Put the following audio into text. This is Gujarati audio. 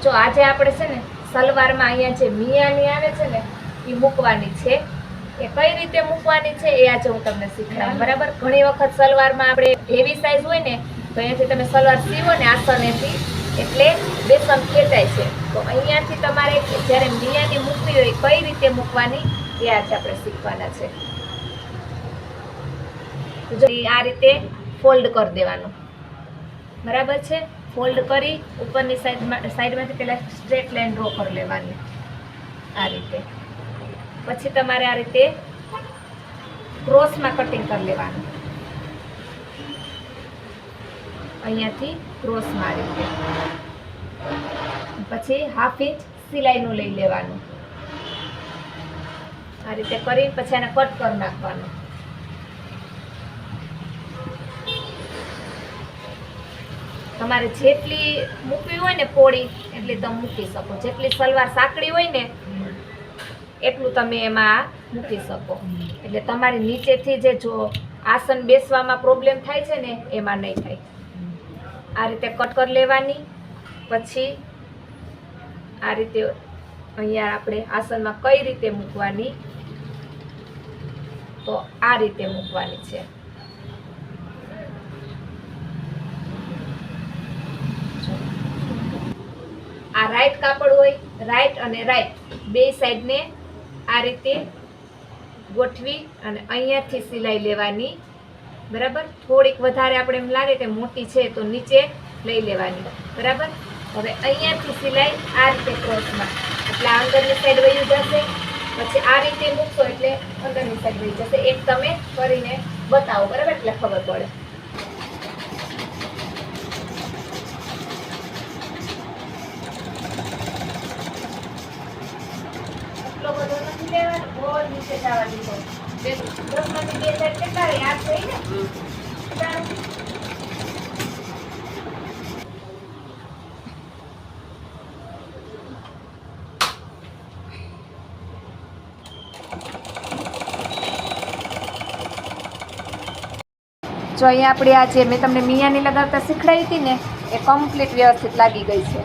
જો આજે આપણે છે ને સલવારમાં અહીંયા જે મિયાની આવે છે ને એ મૂકવાની છે. એ કઈ રીતે મૂકવાની છે એ આજે હું તમને શીખવાડું. બરાબર. ઘણી વખત સલવારમાં આપણે હેવી સાઈઝ હોય ને તો અહીંયાથી તમે સલવાર સીવો ને આસનેથી એટલે બેસન ખેંચાય છે. તો અહીંયાથી તમારે જ્યારે મિયાની મૂકવી હોય કઈ રીતે મૂકવાની એ આજે આપણે શીખવાના છે. જો આ રીતે ફોલ્ડ કરી દેવાનું. બરાબર છે. ફોલ્ડ કરી ઉપરની સાઈડમાંથી પહેલા સ્ટ્રેટ લાઈન ડ્રો કરી લેવાની આ રીતે. પછી તમારે આ રીતે ક્રોસમાં કટિંગ કરી લેવાનું. અહીંયાથી ક્રોસમાં આ રીતે. પછી 1/2 ઇંચ સિલાઈનું લઈ લેવાનું. આ રીતે કરી પછી આને કટ કરી નાખવાનું. તમારે જેટલી મૂકવી હોય ને પોળી એટલી તમે મૂકી શકો. જેટલી સલવાર સાંકડી હોય ને એટલું તમે એમાં મૂકી શકો. એટલે તમારી નીચેથી જે જો આસન બેસવામાં પ્રોબ્લેમ થાય છે ને એમાં નહીં થાય. આ રીતે કટ કરી લેવાની. પછી આ રીતે અહીંયા આપણે આસનમાં કઈ રીતે મૂકવાની તો આ રીતે મૂકવાની છે. આ રાઈટ કાપડ હોય, રાઈટ અને રાઈટ બે સાઈડને આ રીતે ગોઠવી અને અહીંયાથી સિલાઈ લેવાની. બરાબર. થોડીક વધારે આપણે એમ લાગે કે મોટી છે તો નીચે લઈ લેવાની. બરાબર. હવે અહીંયાથી સિલાઈ આ રીતે ક્રોસમાં એટલે આ અંદરની સાઈડ વહી જશે. પછી આ રીતે મૂકશો એટલે અંદરની સાઈડ વહી જશે. એક તમે કરીને બતાવો. બરાબર. એટલે ખબર પડે. નીચે જવા દીધો. 10માંથી 2 સાઈડ કેટલા યાદ થઈ ને. જો અહીંયા આપણે આ જે મેં તમને મિયાની લગાવતા શીખડાવી હતી ને એ કમ્પ્લીટ વ્યવસ્થિત લાગી ગઈ છે.